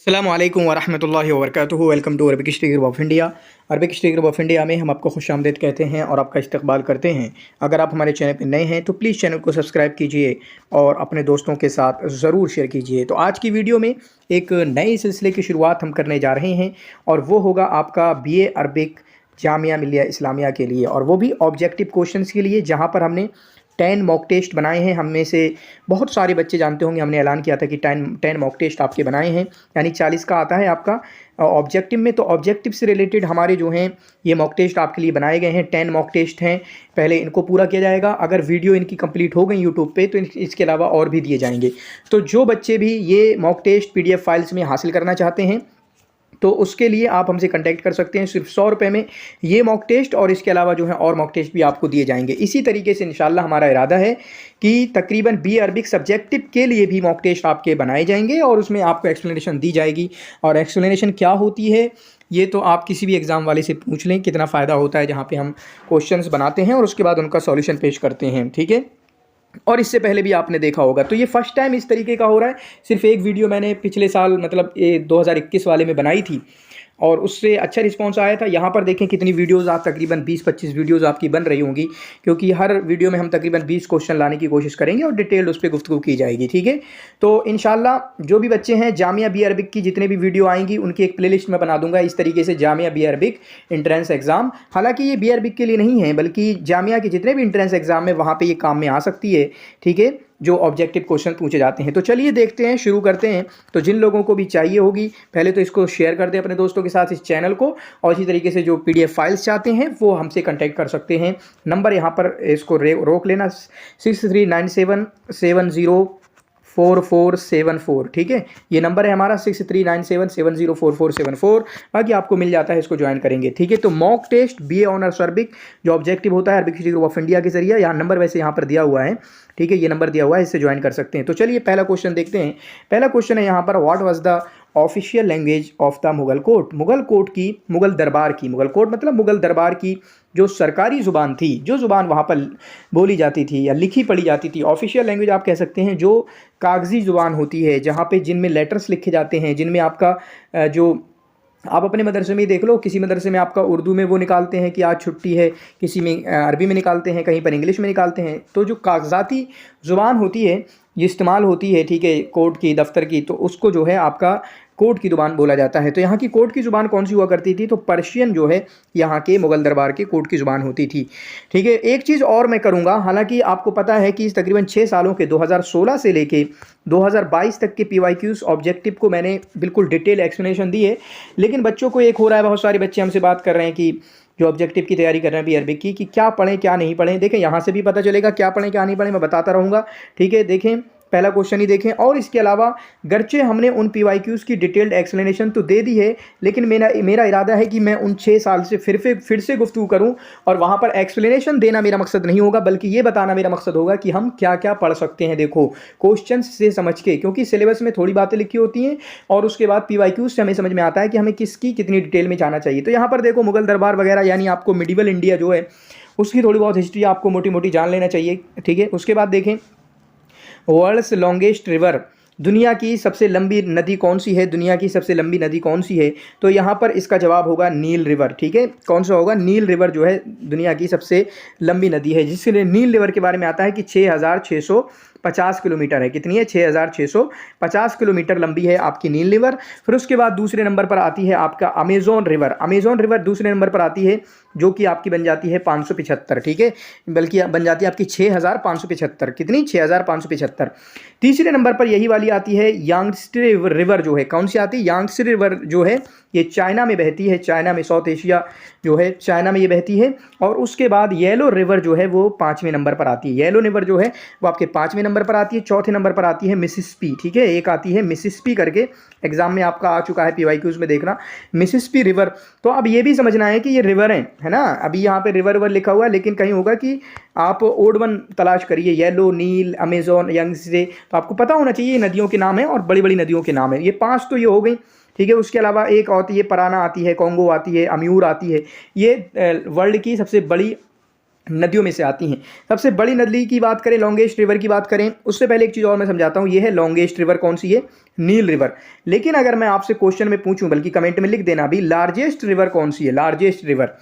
अस्सलामुअलैकुम वरहमतुल्लाहि वबरकातुहू। Welcome to Arabic study group of India. Arabic study group of India में हम आपको खुशामदीद कहते हैं और आपका इस्तकबाल करते हैं। अगर आप हमारे चैनल पर नए हैं तो प्लीज़ चैनल को सब्सक्राइब कीजिए और अपने दोस्तों के साथ ज़रूर शेयर कीजिए। तो आज की वीडियो में एक नए सिलसिले की शुरुआत हम करने जा रहे हैं और वो होगा आपका BA अरबिक जामिया मिलिया इस्लामिया के लिए, और वो भी ऑब्जेक्टिव क्वेश्चंस के लिए, जहाँ पर हमने 10 मॉक टेस्ट बनाए हैं। हम में से बहुत सारे बच्चे जानते होंगे, हमने ऐलान किया था कि 10 मॉक टेस्ट आपके बनाए हैं, यानी 40 का आता है आपका ऑब्जेक्टिव में। तो ऑब्जेक्टिव से रिलेटेड हमारे जो हैं ये मॉक टेस्ट आपके लिए बनाए गए हैं। 10 मॉक टेस्ट हैं, पहले इनको पूरा किया जाएगा। अगर वीडियो इनकी कंप्लीट हो गई यूट्यूब पे तो इसके अलावा और भी दिए जाएंगे। तो जो बच्चे भी ये मॉक टेस्ट PDF फाइल्स में हासिल करना चाहते हैं तो उसके लिए आप हमसे कांटेक्ट कर सकते हैं। सिर्फ 100 रुपये में ये मॉक टेस्ट और इसके अलावा जो है और मॉक टेस्ट भी आपको दिए जाएंगे। इसी तरीके से इंशाल्लाह हमारा इरादा है कि तकरीबन BA अरबिक सब्जेक्टिव के लिए भी मॉक टेस्ट आपके बनाए जाएंगे और उसमें आपको एक्सप्लेनेशन दी जाएगी। और एक्सप्लेनेशन क्या होती है ये तो आप किसी भी एग्ज़ाम वाले से पूछ लें, कितना फ़ायदा होता है, जहाँ पर हम क्वेश्चंस बनाते हैं और उसके बाद उनका सॉल्यूशन पेश करते हैं। ठीक है, और इससे पहले भी आपने देखा होगा। तो ये फर्स्ट टाइम इस तरीके का हो रहा है। सिर्फ एक वीडियो मैंने पिछले साल मतलब ये 2021 वाले में बनाई थी और उससे अच्छा रिस्पांस आया था। यहाँ पर देखें कितनी वीडियोस, आप तकरीबन 20-25 वीडियोस आपकी बन रही होंगी, क्योंकि हर वीडियो में हम तकरीबन 20 क्वेश्चन लाने की कोशिश करेंगे और डिटेल उस पर गुफ्तगू की जाएगी। ठीक है, तो इंशाल्लाह जो भी बच्चे हैं जामिया BA अरबिक की जितने भी वीडियो आएंगी उनकी एक प्लेलिस्ट में बना दूंगा इस तरीके से, Jamia BA Arabic entrance exam. हालांकि ये BA अरबिक के लिए नहीं है, बल्कि जामिया के जितने भी इंट्रेंस एग्ज़ाम है वहाँ पर ये काम में आ सकती है। ठीक है, जो ऑब्जेक्टिव क्वेश्चन पूछे जाते हैं। तो चलिए देखते हैं, शुरू करते हैं। तो जिन लोगों को भी चाहिए होगी पहले तो इसको शेयर कर दें अपने दोस्तों के साथ इस चैनल को, और इसी तरीके से जो PDF फाइल्स चाहते हैं वो हमसे कांटेक्ट कर सकते हैं। नंबर यहाँ पर इसको रोक लेना, 6397704474। ठीक है, ये नंबर है हमारा 6397704474। बाकी आपको मिल जाता है, इसको ज्वाइन करेंगे। ठीक है, तो mock test BA honours Arabic जो ऑब्जेक्टिव होता है Arabic study group of India के जरिए, यहाँ नंबर वैसे यहाँ पर दिया हुआ है। ठीक है, ये नंबर दिया हुआ है, इससे ज्वाइन कर सकते हैं। तो चलिए पहला क्वेश्चन देखते हैं। पहला क्वेश्चन है यहाँ पर, what was the official language of the Mughal court. Mughal court की, मुगल दरबार की, मुगल कोर्ट मतलब मुगल दरबार की जो सरकारी ज़ुबान थी, जो ज़ुबान वहाँ पर बोली जाती थी या लिखी पढ़ी जाती थी। ऑफिशियल लैंग्वेज आप कह सकते हैं जो कागजी ज़ुबान होती है, जहाँ पे जिनमें लेटर्स लिखे जाते हैं, जिनमें आपका जो आप अपने मदरसे में ही देख लो, किसी मदरसे में आपका उर्दू में वो निकालते हैं कि आज छुट्टी है, किसी में अरबी में निकालते हैं, कहीं पर इंग्लिश में निकालते हैं। तो जो कागजाती ज़ुबान होती है ये इस्तेमाल होती है, ठीक है, कोर्ट की, दफ्तर की, तो उसको जो है आपका कोर्ट की ज़ुबान बोला जाता है। तो यहाँ की कोर्ट की ज़ुबान कौन सी हुआ करती थी? तो पर्शियन जो है यहाँ के मुगल दरबार के कोर्ट की ज़ुबान होती थी। ठीक है, एक चीज़ और मैं करूँगा, हालांकि आपको पता है कि इस तकरीबन 6 सालों के 2016 से लेके 2022 तक के PYQs ऑब्जेक्टिव को मैंने बिल्कुल डिटेल एक्सप्लेनेशन दी है। लेकिन बच्चों को एक हो रहा है, बहुत सारे बच्चे हमसे बात कर रहे हैं कि जो ऑब्जेक्टिव की तैयारी कर रहे हैं BA अरबिक की, कि क्या पढ़ें क्या नहीं पढ़ें। देखें यहाँ से भी पता चलेगा क्या पढ़ें क्या नहीं पढ़ें, मैं बताता रहूँगा। ठीक है, देखें पहला क्वेश्चन ही देखें। और इसके अलावा गर्चे हमने उन PYQs की डिटेल्ड एक्सप्लेनेशन तो दे दी है, लेकिन मेरा इरादा है कि मैं उन 6 साल से फिर से गुफ्तगू करूं, और वहां पर एक्सप्लेनेशन देना मेरा मकसद नहीं होगा, बल्कि ये बताना मेरा मकसद होगा कि हम क्या क्या पढ़ सकते हैं। देखो क्वेश्चन से समझ के, क्योंकि सिलेबस में थोड़ी बातें लिखी होती हैं और उसके बाद PYQs से हमें समझ में आता है कि हमें किसकी कितनी डिटेल में जाना चाहिए। तो यहाँ पर देखो मुगल दरबार वगैरह, यानी आपको मिडिवल इंडिया जो है उसकी थोड़ी बहुत हिस्ट्री आपको मोटी मोटी जान लेना चाहिए। ठीक है, उसके बाद देखें वर्ल्ड्स लॉन्गेस्ट रिवर, दुनिया की सबसे लंबी नदी कौन सी है? दुनिया की सबसे लंबी नदी कौन सी है? तो यहाँ पर इसका जवाब होगा नील रिवर। ठीक है, कौन सा होगा? नील रिवर जो है दुनिया की सबसे लंबी नदी है, जिसके नील रिवर के बारे में आता है कि 6650 किलोमीटर है। कितनी है? 6650 किलोमीटर लंबी है आपकी नील रिवर। फिर उसके बाद दूसरे नंबर पर आती है आपका अमेजोन रिवर। अमेजोन रिवर दूसरे नंबर पर आती है, जो कि आपकी बन जाती है 575। ठीक है, बल्कि बन जाती है आपकी 6575। कितनी? 6575। तीसरे नंबर पर यही वाली आती है यांगत्से रिवर, जो है कौन सी आती है? यांगत्से रिवर जो है ये चाइना में बहती है, चाइना में, साउथ एशिया जो है चाइना में ये बहती है। और उसके बाद येलो रिवर जो है वो 5वें नंबर पर आती है। येलो रिवर जो है वो आपके 5वें नंबर पर आती है। चौथे नंबर पर आती है मिसिसिपी। ठीक है, एक आती है मिसिसिपी करके, एग्जाम में आपका आ चुका है, PYQs में देखना, मिसिसिपी रिवर। तो अब ये भी समझना है कि ये रिवर है ना। अभी यहाँ पे रिवर लिखा हुआ है, लेकिन कहीं होगा कि आप ओड वन तलाश करिए, येलो, नील, अमेजोन, यंगसे, तो आपको पता होना चाहिए ये नदियों के नाम है और बड़ी बड़ी नदियों के नाम है। ये 5 तो ये हो गई। ठीक है, उसके अलावा एक आती है पराना, आती है कॉन्गो, आती है अम्यूर, आती है। ये वर्ल्ड की सबसे बड़ी नदियों में से आती हैं। सबसे बड़ी नदी की बात करें, लॉन्गेस्ट रिवर की बात करें, उससे पहले एक चीज़ और मैं समझाता हूँ। ये है लॉन्गेस्ट रिवर कौन सी है? नील रिवर। लेकिन अगर मैं आपसे क्वेश्चन में पूछूं, बल्कि कमेंट में लिख देना भी, लार्जेस्ट रिवर कौन सी है? लार्जेस्ट रिवर,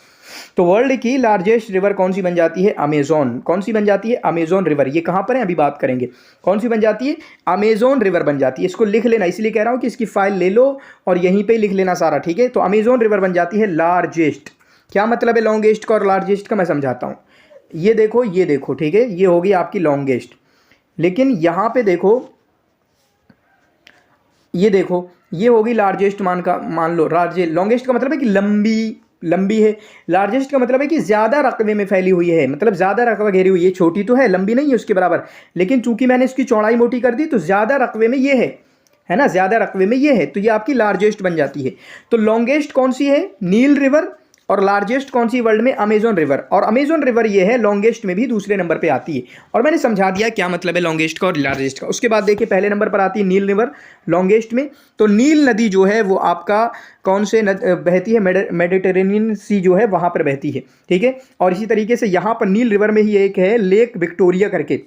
तो वर्ल्ड की लार्जेस्ट रिवर कौन सी बन जाती है? अमेजोन। कौन सी बन जाती है? Amazon river. ये कहाँ पर है अभी बात करेंगे। कौन सी बन जाती है? अमेजोन रिवर बन जाती है। इसको लिख लेना, इसलिए कह रहा हूँ कि इसकी फाइल ले लो और यहीं पे लिख लेना सारा, ठीक है। तो अमेजोन रिवर बन जाती है लार्जेस्ट। क्या मतलब है लॉन्गेस्ट का और लार्जेस्ट का, मैं समझाता हूँ। ये देखो, ठीक है, ये होगी आपकी लॉन्गेस्ट। लेकिन यहाँ पे देखो, ये देखो, ये होगी लार्जेस्ट। मान लो लॉन्गेस्ट का मतलब है कि लंबी है। लार्जेस्ट का मतलब है कि ज़्यादा रकबे में फैली हुई है, मतलब ज़्यादा रकबा घेरी हुई है। छोटी तो है, लंबी नहीं है उसके बराबर, लेकिन चूंकि मैंने इसकी चौड़ाई मोटी कर दी तो ज़्यादा रकबे में ये है ना, ज़्यादा रकबे में ये है, तो ये आपकी लार्जेस्ट बन जाती है। तो लॉन्गेस्ट कौन सी है? नील रिवर। और लार्जेस्ट कौन सी वर्ल्ड में? Amazon river. और अमेजोन रिवर ये है लॉन्गेस्ट में भी दूसरे नंबर पे आती है। और मैंने समझा दिया क्या मतलब है लॉन्गेस्ट का और लार्जेस्ट का। उसके बाद देखिए पहले नंबर पर आती है नील रिवर लॉन्गेस्ट में। तो नील नदी जो है वो आपका कौन से बहती है? मेडिटेरेनियन सी जो है वहाँ पर बहती है, ठीक है। और इसी तरीके से यहाँ पर नील रिवर में ही एक है लेक विक्टोरिया करके,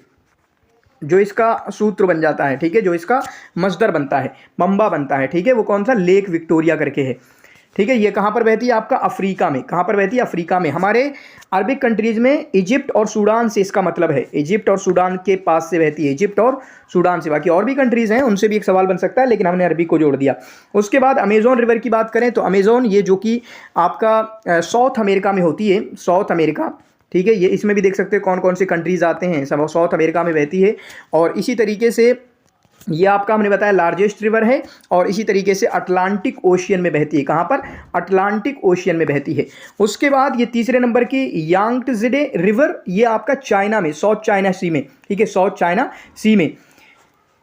जो इसका सूत्र बन जाता है, ठीक है, जो इसका मस्दर बनता है, मंबा बनता है, ठीक है। वो कौन सा? लेक विक्टोरिया करके है, ठीक है। ये कहाँ पर बहती है? आपका अफ्रीका में। कहाँ पर बहती है? अफ्रीका में। हमारे अरबिक कंट्रीज में इजिप्ट और सूडान से इसका मतलब है, इजिप्ट और सूडान के पास से बहती है, इजिप्ट और सूडान से। बाकी और भी कंट्रीज हैं, उनसे भी एक सवाल बन सकता है, लेकिन हमने अरबी को जोड़ दिया। उसके बाद अमेजोन रिवर की बात करें तो अमेजोन ये जो कि आपका साउथ अमेरिका में होती है, साउथ अमेरिका, ठीक है। ये इसमें भी देख सकते हैं कौन कौन से कंट्रीज आते हैं, सब साउथ अमेरिका में बहती है। और इसी तरीके से ये आपका हमने बताया लार्जेस्ट रिवर है। और इसी तरीके से अटलांटिक ओशियन में बहती है। कहाँ पर? अटलांटिक ओशियन में बहती है। उसके बाद ये तीसरे नंबर की यांगत्जे रिवर, ये आपका चाइना में, साउथ चाइना सी में, ठीक है, साउथ चाइना सी में।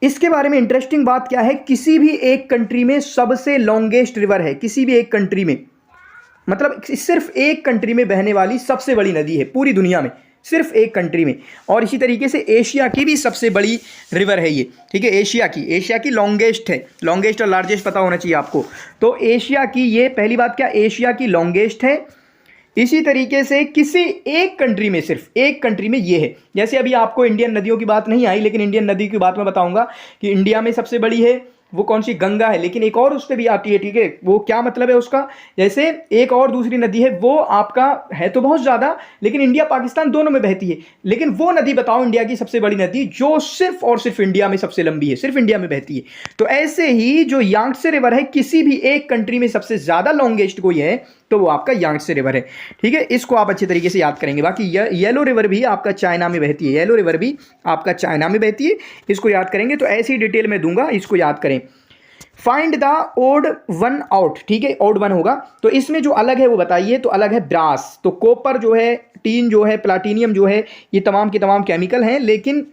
इसके बारे में इंटरेस्टिंग बात क्या है? किसी भी एक कंट्री में सबसे लॉन्गेस्ट रिवर है, किसी भी एक कंट्री में, मतलब सिर्फ एक कंट्री में बहने वाली सबसे बड़ी नदी है पूरी दुनिया में, सिर्फ एक कंट्री में। और इसी तरीके से एशिया की भी सबसे बड़ी रिवर है ये, ठीक है। एशिया की लॉन्गेस्ट है। लॉन्गेस्ट और लार्जेस्ट पता होना चाहिए आपको। तो एशिया की, ये पहली बात क्या, एशिया की लॉन्गेस्ट है। इसी तरीके से किसी एक कंट्री में, सिर्फ एक कंट्री में ये है। जैसे अभी आपको इंडियन नदियों की बात नहीं आई, लेकिन इंडियन नदी की बात मैं बताऊंगा कि इंडिया में सबसे बड़ी है वो कौन सी? गंगा है। लेकिन एक और उस पर भी आती है, ठीक है। वो क्या मतलब है उसका? जैसे एक और दूसरी नदी है, वो आपका है तो बहुत ज़्यादा, लेकिन इंडिया पाकिस्तान दोनों में बहती है। लेकिन वो नदी बताओ इंडिया की सबसे बड़ी नदी जो सिर्फ और सिर्फ इंडिया में सबसे लंबी है, सिर्फ इंडिया में बहती है। तो ऐसे ही जो यांगत्से रिवर है, किसी भी एक कंट्री में सबसे ज़्यादा लॉन्गेस्ट कोई है तो वो आपका यांगत्से रिवर है, ठीक है। इसको आप अच्छे तरीके से याद करेंगे। बाकी येलो रिवर भी आपका चाइना में बहती है, येलो रिवर भी आपका चाइना में बहती है। इसको याद करेंगे, तो ऐसी डिटेल में दूंगा, इसको याद करें। Find the odd one out, ठीक है, ओड वन होगा। तो इसमें जो अलग है वो बताइए। तो अलग है ब्रास। तो कॉपर जो है, टीन जो है, प्लाटीनियम जो है, ये तमाम के तमाम केमिकल हैं, लेकिन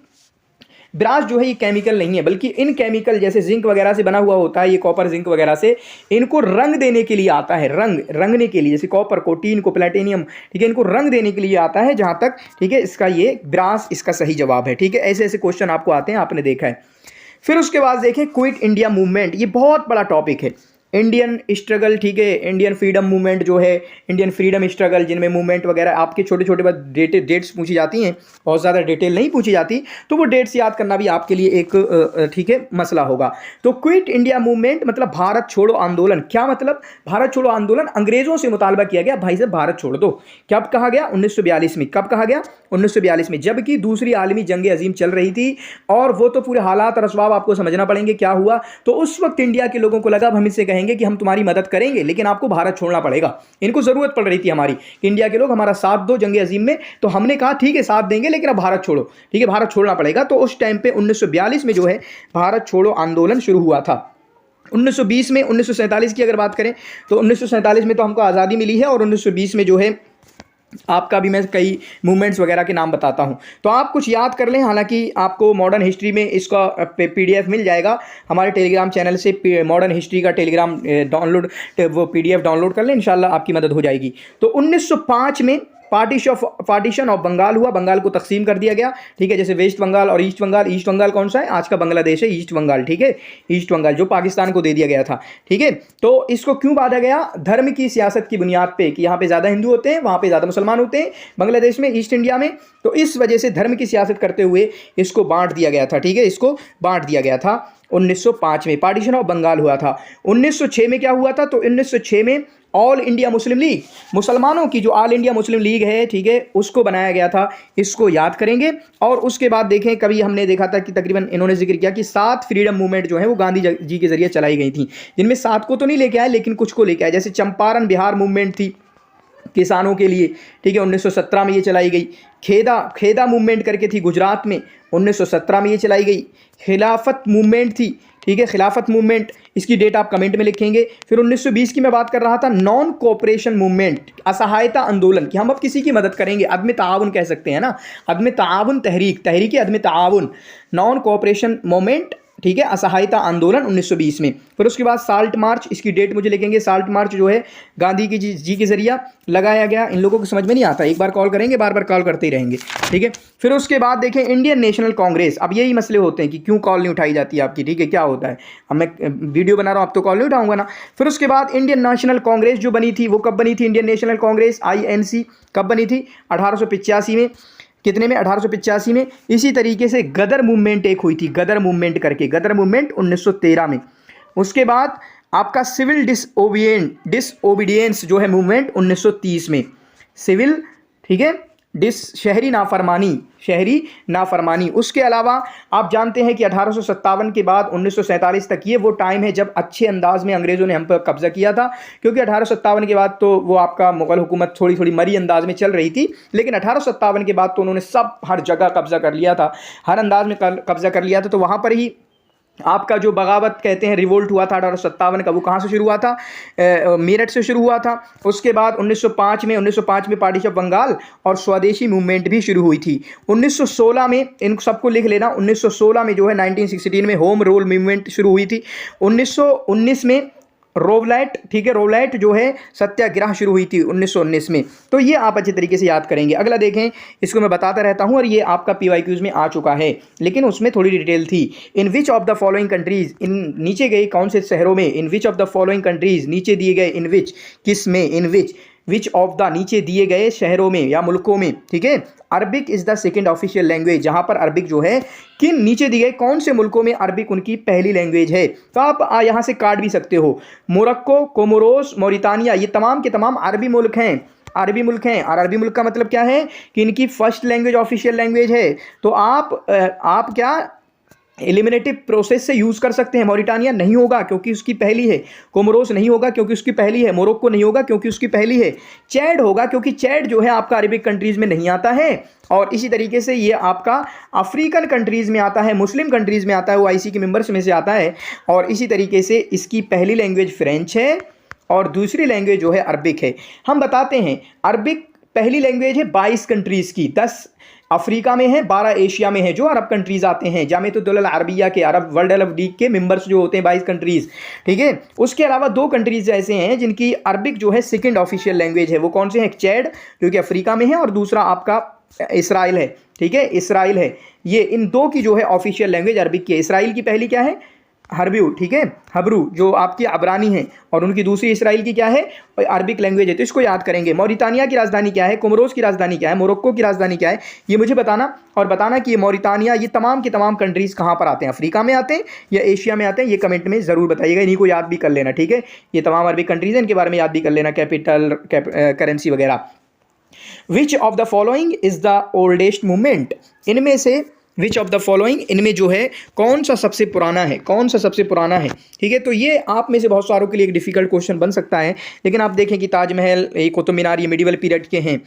ब्रास जो है ये केमिकल नहीं है, बल्कि इन केमिकल जैसे जिंक वगैरह से बना हुआ होता है, ये कॉपर जिंक वगैरह से, इनको रंग देने के लिए आता है, रंगने के लिए, जैसे कॉपर को, टीन को, प्लेटिनियम, ठीक है, इनको रंग देने के लिए आता है जहाँ तक, ठीक है। इसका ये ब्रास इसका सही जवाब है, ठीक है। ऐसे ऐसे क्वेश्चन आपको आते हैं, आपने देखा है। फिर उसके बाद देखें क्विट इंडिया मूवमेंट, ये बहुत बड़ा टॉपिक है। इंडियन स्ट्रगल, ठीक है, इंडियन फ्रीडम मूवमेंट जो है, इंडियन फ्रीडम स्ट्रगल, जिनमें मूवमेंट वगैरह आपके छोटे छोटे बात डेट्स पूछी जाती हैं, बहुत ज़्यादा डिटेल नहीं पूछी जाती, तो वो डेट्स याद करना भी आपके लिए एक, ठीक है, मसला होगा। तो क्विट इंडिया मूवमेंट मतलब भारत छोड़ो आंदोलन। क्या मतलब? भारत छोड़ो आंदोलन, अंग्रेजों से मुतालबा किया गया, भाई साहब भारत छोड़ दो। कब कहा गया? 1942 में। कब कहा गया? 1942 में, जबकि दूसरी आलमी जंग अजीम चल रही थी। और वो तो पूरे हालात और असबाब आपको समझना पड़ेंगे क्या हुआ। तो उस वक्त इंडिया के लोगों को लगा हम इससे कहेंगे कि हम तुम्हारी मदद करेंगे, लेकिन आपको भारत छोड़ना पड़ेगा। इनको जरूरत पड़ रही थी हमारी कि इंडिया के लोग हमारा साथ दो जंग अजीम में। तो हमने कहा ठीक है साथ देंगे, लेकिन अब भारत छोड़ो, ठीक है, भारत छोड़ना पड़ेगा। तो उस टाइम पे 1942 में जो है भारत छोड़ो आंदोलन शुरू हुआ था। 1920 में, 1947 की अगर बात करें तो 1947 में तो हमको आज़ादी मिली है, और 1920 में जो है आपका भी मैं कई मूवमेंट्स वगैरह के नाम बताता हूं, तो आप कुछ याद कर लें। हालांकि आपको मॉडर्न हिस्ट्री में इसका पीडीएफ मिल जाएगा हमारे टेलीग्राम चैनल से। मॉडर्न हिस्ट्री का टेलीग्राम डाउनलोड, वो पीडीएफ डाउनलोड कर लें, इंशाल्लाह आपकी मदद हो जाएगी। तो 1905 में पार्टीशन ऑफ बंगाल हुआ, बंगाल को तकसीम कर दिया गया, ठीक है, जैसे वेस्ट बंगाल और ईस्ट बंगाल। ईस्ट बंगाल कौन सा है? आज का बांग्लादेश है ईस्ट बंगाल, ठीक है, ईस्ट बंगाल जो पाकिस्तान को दे दिया गया था, ठीक है। तो इसको क्यों बांटा गया? धर्म की सियासत की बुनियाद पे कि यहाँ पे ज़्यादा हिंदू होते हैं, वहाँ पे ज़्यादा मुसलमान होते हैं बांग्लादेश में, ईस्ट इंडिया में, तो इस वजह से धर्म की सियासत करते हुए इसको बांट दिया गया था, ठीक है, इसको बांट दिया गया था। 1905 में पार्टीशन ऑफ बंगाल हुआ था। 1906 में क्या हुआ था? तो 1906 में ऑल इंडिया मुस्लिम लीग, मुसलमानों की जो ऑल इंडिया मुस्लिम लीग है, ठीक है, उसको बनाया गया था, इसको याद करेंगे। और उसके बाद देखें, कभी हमने देखा था कि तकरीबन इन्होंने जिक्र किया कि 7 फ्रीडम मूवमेंट जो है वो गांधी जी के जरिए चलाई गई थी, जिनमें 7 को तो नहीं लेके आए लेकिन कुछ को लेके आए। जैसे चंपारण बिहार मूवमेंट थी किसानों के लिए, ठीक है, 1917 में ये चलाई गई। खेदा मूवमेंट करके थी गुजरात में, 1917 में ये चलाई गई। खिलाफत मूवमेंट थी, ठीक है, खिलाफत मूवमेंट, इसकी डेट आप कमेंट में लिखेंगे। फिर 1920 की मैं बात कर रहा था, नॉन कोऑपरेशन मूवमेंट, असहायता आंदोलन, कि हम अब किसी की मदद करेंगे, अदम ताउन कह सकते हैं ना, अदम ताउन तहरीक अदम ताउन, नॉन कोऑपरेशन मूवमेंट, ठीक है, असहायता आंदोलन 1920 में। फिर उसके बाद साल्ट मार्च, इसकी डेट मुझे लिखेंगे। साल्ट मार्च जो है गांधी की जी के जरिए लगाया गया। इन लोगों को समझ में नहीं आता, एक बार कॉल करेंगे, बार बार कॉल करते ही रहेंगे, ठीक है। फिर उसके बाद देखें इंडियन नेशनल कांग्रेस। अब यही मसले होते हैं कि क्यों कॉल नहीं उठाई जाती है आपकी, ठीक है, क्या होता है, अब मैं वीडियो बना रहा हूँ, अब तो कॉल नहीं उठाऊंगा ना। फिर उसके बाद इंडियन नेशनल कांग्रेस जो बनी थी, वो कब बनी थी? इंडियन नेशनल कांग्रेस INC कब बनी थी? 1885 में। कितने में? 1885 में। इसी तरीके से गदर मूवमेंट एक हुई थी, गदर मूवमेंट करके, गदर मूवमेंट 1913 में। उसके बाद आपका सिविल डिसओबीडियंस जो है मूवमेंट 1930 में, सिविल, ठीक है, शहरी नाफरमानी। उसके अलावा आप जानते हैं कि 1857 के बाद 1947 तक ये वो टाइम है जब अच्छे अंदाज में अंग्रेज़ों ने हम पर कब्जा किया था, क्योंकि 1857 के बाद तो वो आपका मुगल हुकूमत थोड़ी थोड़ी मरी अंदाज में चल रही थी, लेकिन 1857 के बाद तो उन्होंने सब हर जगह कब्जा कर लिया था, हर अंदाज में कब्जा कर लिया था। तो वहाँ पर ही आपका जो बगावत कहते हैं, रिवोल्ट हुआ था 1857 का, वो कहाँ से शुरू हुआ था? मेरठ से शुरू हुआ था। उसके बाद 1905 में पार्टीशन ऑफ बंगाल और स्वदेशी मूवमेंट भी शुरू हुई थी। 1916 में, इन सबको लिख लेना, 1916 में जो है 1916 में होम रूल मूवमेंट शुरू हुई थी। 1919 में रोवलाइट, ठीक है, रोवलाइट जो है सत्याग्रह शुरू हुई थी 1919 में। तो ये आप अच्छे तरीके से याद करेंगे। अगला देखें, इसको मैं बताता रहता हूं और ये आपका PYQs में आ चुका है, लेकिन उसमें थोड़ी डिटेल थी। In which of the following countries, इन नीचे गए कौन से शहरों में? In which of the following countries, नीचे दिए गए इन विच, किस में? इन विच ऑफ द, नीचे दिए गए शहरों में या मुल्कों में, ठीक है, Arabic is the second official language, जहां पर अरबिक जो है, किन नीचे दिए गए कौन से मुल्कों में अरबिक उनकी पहली लैंग्वेज है? तो आप यहां से काट भी सकते हो, मोरक्को, कोमोरोस, मौरितानिया, ये तमाम के तमाम अरबी मुल्क हैं, अरबी मुल्क हैं। और अरबी मुल्क का मतलब क्या है? कि इनकी फर्स्ट लैंग्वेज ऑफिशियल लैंग्वेज है। तो आप क्या एलिमिनेटिव प्रोसेस से यूज़ कर सकते हैं। मॉरिटानिया नहीं होगा क्योंकि उसकी पहली है, कोमोरोस नहीं होगा क्योंकि उसकी पहली है, मोरक्को नहीं होगा क्योंकि उसकी पहली है, चैड होगा क्योंकि चैड जो है आपका अरबिक कंट्रीज़ में नहीं आता है, और इसी तरीके से ये आपका अफ्रीकन कंट्रीज़ में आता है, मुस्लिम कंट्रीज़ में आता है, OIC के मेंबर्स में से आता है। और इसी तरीके से इसकी पहली लैंग्वेज फ्रेंच है और दूसरी लैंग्वेज जो है अरबिक है। हम बताते हैं, अरबिक पहली लैंग्वेज है 22 कंट्रीज़ की, 10 अफ्रीका में है, 12 एशिया में है, जो अरब कंट्रीज आते हैं, जामियतुल अरबिया के, अरब वर्ल्ड अरब लीग के मेंबर्स जो होते हैं 22 कंट्रीज, ठीक है। उसके अलावा 2 कंट्रीज ऐसे हैं जिनकी अरबिक जो है सेकंड ऑफिशियल लैंग्वेज है। वो कौन से हैं? चैड जो कि अफ्रीका में है, और दूसरा आपका इसराइल है, ठीक है, इसराइल है। ये इन 2 की जो है ऑफिशियल लैंग्वेज अरबिक की है। इसराइल की पहली क्या है? हरब्यू, ठीक है, हब्रू जो आपकी अबरानी है, और उनकी दूसरी इसराइल की क्या है? अरबिक लैंग्वेज है। तो इसको याद करेंगे। मौरितानिया की राजधानी क्या है? कोमोरोस की राजधानी क्या है? मोरक्को की राजधानी क्या है? ये मुझे बताना, और बताना कि ये मौरितानिया, ये तमाम के तमाम कंट्रीज़ कहाँ पर आते हैं, अफ्रीका में आते हैं या एशिया में आते हैं? ये कमेंट में ज़रूर बताइएगा, इन्हीं को याद भी कर लेना, ठीक है। ये तमाम अरबिक कंट्रीज़ हैं, इनके बारे में याद भी कर लेना, कैपिटल, करेंसी वगैरह। विच of the following is the oldest movement? इनमें से विच ऑफ द फॉलोइंग, इनमें जो है कौन सा सबसे पुराना है, कौन सा सबसे पुराना है, ठीक है। तो ये आप में से बहुत सारों के लिए एक डिफ़िकल्ट क्वेश्चन बन सकता है, लेकिन आप देखें कि ताजमहल, कुतुब मीनार, ये मिडिवल पीरियड के हैं,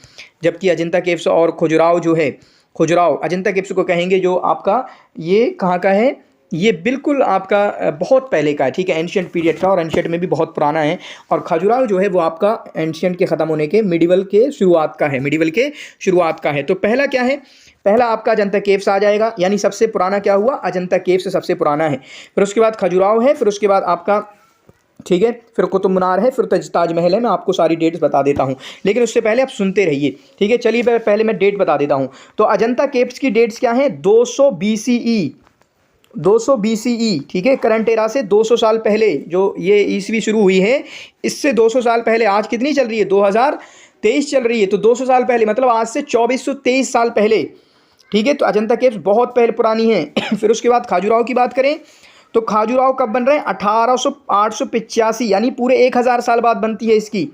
जबकि अजंता केव्स और खजुराहो जो है, खजुराहो अजंता केव्स को कहेंगे जो आपका ये कहाँ का है? ये बिल्कुल आपका बहुत पहले का है, ठीक है, एंशियंट पीरियड का, और एंशियंट में भी बहुत पुराना है। और खजुराहो जो है वो आपका एंशियंट के ख़त्म होने के मिडिवल के शुरुआत का है, मिडिवल के शुरुआत का है। तो पहला क्या है? पहला आपका अजंता केव्स आ जाएगा, यानी सबसे पुराना क्या हुआ? अजंता केव्स सबसे पुराना है। फिर उसके बाद खजुराहो है, फिर उसके बाद आपका ठीक है, फिर कुतुब मीनार है, फिर ताजमहल है। मैं आपको सारी डेट्स बता देता हूँ, लेकिन उससे पहले आप सुनते रहिए। ठीक है, चलिए पहले मैं डेट बता देता हूँ। तो अजंता केव्स की डेट्स क्या हैं? 200 BCE, 200 BCE। ठीक है, करंट एरा से 200 साल पहले जो ये ईस्वी शुरू हुई है, इससे 200 साल पहले, आज कितनी चल रही है? 2023 चल रही है, तो 200 साल पहले मतलब आज से 2423 साल पहले। ठीक है, तो अजंता केव्स बहुत पहले पुरानी है। फिर उसके बाद खाजुराहो की बात करें तो खाजुराहो कब बन रहे हैं? 885, यानी पूरे 1000 साल बाद बनती है इसकी,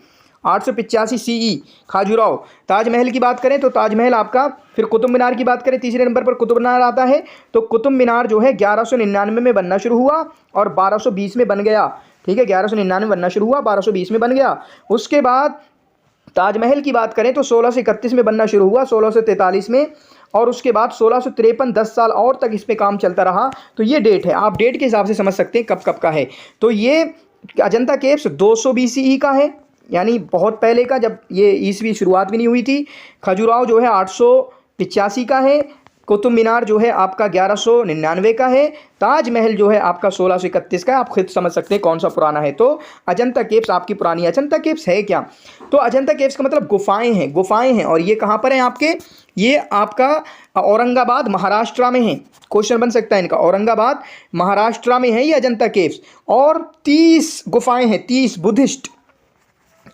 885 CE खाजुराहो। ताजमहल की बात करें तो ताजमहल आपका, फिर कुतुब मीनार की बात करें, तीसरे नंबर पर कुतुब मीनार आता है। तो कुतुब मीनार जो है 1199 में बनना शुरू हुआ और 1220 में बन गया। ठीक है, 1199 बनना शुरू हुआ, 1220 में बन गया। उसके बाद ताजमहल की बात करें तो 1631 में बनना शुरू हुआ, 1643 में, और उसके बाद 1653, 10 साल और तक इस पे काम चलता रहा। तो ये डेट है, आप डेट के हिसाब से समझ सकते हैं कब कब का है। तो ये अजंता केव्स 200 BCE का है, यानी बहुत पहले का, जब ये ईस्वी शुरुआत भी नहीं हुई थी। खजुराहो जो है 885 का है। कुतुब मीनार जो है आपका 1199 का है। ताजमहल जो है आपका 1631 का है। आप खुद समझ सकते हैं कौन सा पुराना है। तो अजंता केव्स आपकी पुरानी है। अजंता केव्स है क्या? तो अजंता केव्स का मतलब गुफाएं हैं, गुफाएं हैं। और ये कहाँ पर हैं आपके? ये आपका औरंगाबाद महाराष्ट्र में है। क्वेश्चन बन सकता है इनका, औरंगाबाद महाराष्ट्र में है ये अजंता केव्स। और 30 गुफाएं हैं, 30 बुद्धिस्ट,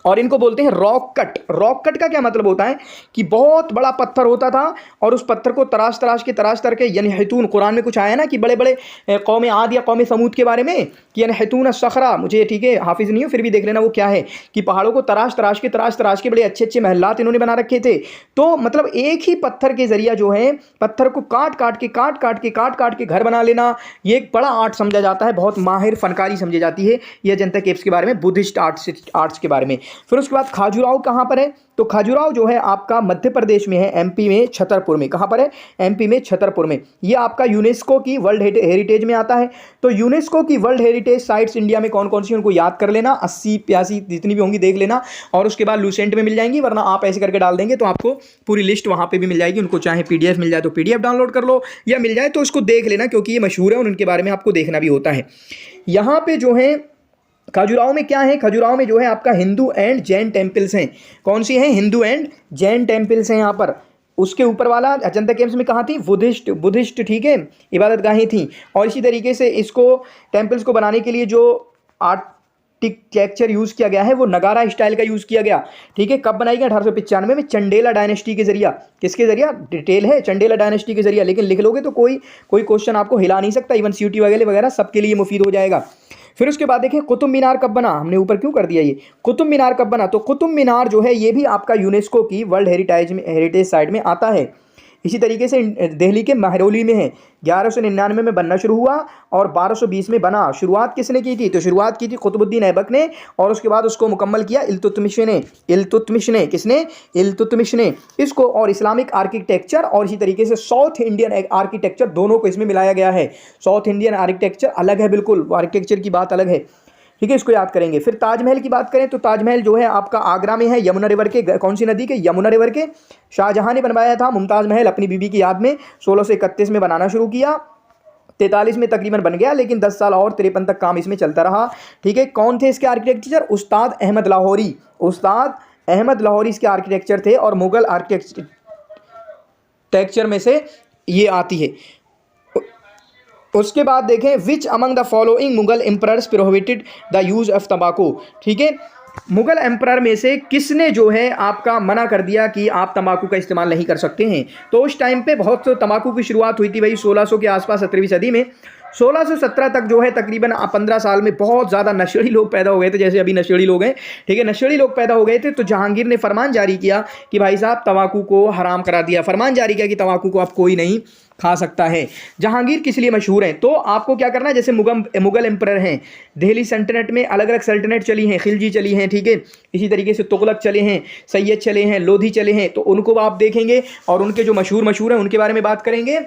और इनको बोलते हैं रॉक कट। रॉक कट का क्या मतलब होता है कि बहुत बड़ा पत्थर होता था और उस पत्थर को तराश तराश करके, यानी हैतून, कुरान में कुछ आया ना कि बड़े बड़े कौम आद या कौम समूद के बारे में कि यानी हैतून सखरा, मुझे ठीक है हाफिज नहीं हो फिर भी देख लेना वो क्या है, कि पहाड़ों को तराश तराश के बड़े अच्छे अच्छे महलात इन्होंने बना रखे थे। तो मतलब एक ही पत्थर के जरिया जो है, पत्थर को काट काट के घर बना लेना, ये एक बड़ा आर्ट समझा जाता है, बहुत माहिर फनकारी समझी जाती है ये अजंता केव्स के बारे में, बुद्धिस्ट आर्ट्स के बारे में। फिर उसके बाद खाजुराहो कहाँ पर है? तो खाजुराहो जो है आपका मध्य प्रदेश में है, MP में छतरपुर में। कहाँ पर है? MP में छतरपुर में। ये आपका यूनेस्को की वर्ल्ड हेरिटेज में आता है। तो यूनेस्को की वर्ल्ड हेरिटेज साइट्स इंडिया में कौन कौन सी, उनको याद कर लेना, 80-85 जितनी भी होंगी देख लेना, और उसके बाद लूसेंट में मिल जाएंगी, वरना आप ऐसे करके डाल देंगे तो आपको पूरी लिस्ट वहाँ पर भी मिल जाएगी। उनको चाहे PDF मिल जाए तो PDF डाउनलोड कर लो, या मिल जाए तो उसको देख लेना, क्योंकि ये मशहूर है और उनके बारे में आपको देखना भी होता है। यहाँ पर जो है खजुराहो में क्या है? खजुराहो में जो है आपका हिंदू एंड जैन टेम्पल्स हैं। कौन सी हैं? हिंदू एंड जैन टेम्पल्स हैं यहाँ पर। उसके ऊपर वाला अजंता केव्स में कहाँ थी? बुद्धिस्ट ठीक है, इबादतगाहें थी। और इसी तरीके से इसको टेम्पल्स को बनाने के लिए जो आर्किटेक्चर यूज़ किया गया है वो नगारा स्टाइल का यूज़ किया गया। ठीक है, कब बनाई गई? 1895 में, चंडेला डायनेस्टी के जरिया। किसके जरिया? डिटेल है, चंडेला डायनेस्टी के जरिया। लेकिन लिख लोगे तो कोई क्वेश्चन आपको हिला नहीं सकता, इवन CUT वगैरह सबके लिए मुफीद हो जाएगा। फिर उसके बाद देखिए कुतुब मीनार कब बना? हमने ऊपर क्यों कर दिया ये, कुतुब मीनार कब बना? तो कुतुब मीनार जो है ये भी आपका यूनेस्को की वर्ल्ड हेरिटेज साइट में आता है। इसी तरीके से दिल्ली के महरौली में है, 1199 में बनना शुरू हुआ और 1220 में बना। शुरुआत किसने की थी? तो शुरुआत की थी कुतुबुद्दीन ऐबक ने, और उसके बाद उसको मुकम्मल किया इल्तुतमिश ने। किसने? इल्तुतमिश ने इसको। और इस्लामिक आर्किटेक्चर और इसी तरीके से साउथ इंडियन आर्किटेक्चर दोनों को इसमें मिलाया गया है। साउथ इंडियन आर्किटेक्चर अलग है, बिल्कुल आर्किटेक्चर की बात अलग है। ठीक है, इसको याद करेंगे। फिर ताजमहल की बात करें तो ताजमहल जो है आपका आगरा में है, यमुना रिवर के, कौन सी नदी के? यमुना रिवर के। शाहजहां ने बनवाया था मुमताज़ महल अपनी बीबी की याद में, 1631 में बनाना शुरू किया, 43 में तकरीबन बन गया, लेकिन 10 साल और 53 तक काम इसमें चलता रहा। ठीक है, कौन थे इसके आर्किटेक्चर? उस्ताद अहमद लाहौरी। उस्ताद अहमद लाहौरी इसके आर्किटेक्चर थे, और मुगल आर्किटेक्चर में से ये आती है। उसके बाद देखें, which among the following Mughal emperors prohibited the use of तंबाकू। ठीक है, मुगल एम्परर में से किसने जो है आपका मना कर दिया कि आप तंबाकू का इस्तेमाल नहीं कर सकते हैं? तो उस टाइम पे बहुत तंबाकू की शुरुआत हुई थी भाई 1600 के आसपास, 17वीं सदी में। 1617 तक जो है तकरीबन 15 साल में बहुत ज़्यादा नशेड़ी लोग पैदा हो गए थे, जैसे अभी नशेड़ी लोग हैं। ठीक है, नशेड़ी लोग पैदा हो गए थे, तो जहांगीर ने फरमान जारी किया कि भाई साहब तंबाकू को हराम करा दिया, फरमान जारी किया कि तंबाकू को आप कोई नहीं खा सकता है। जहांगीर किस लिए मशहूर हैं? तो आपको क्या करना है, जैसे मुगल एम्परर हैं, दिल्ली सल्तनत में अलग अलग सल्तनत चली हैं, खिलजी चली हैं, ठीक है, इसी तरीके से तुगलक चले हैं, सैयद चले हैं, लोधी चले हैं, तो उनको आप देखेंगे और उनके जो मशहूर हैं उनके बारे में बात करेंगे।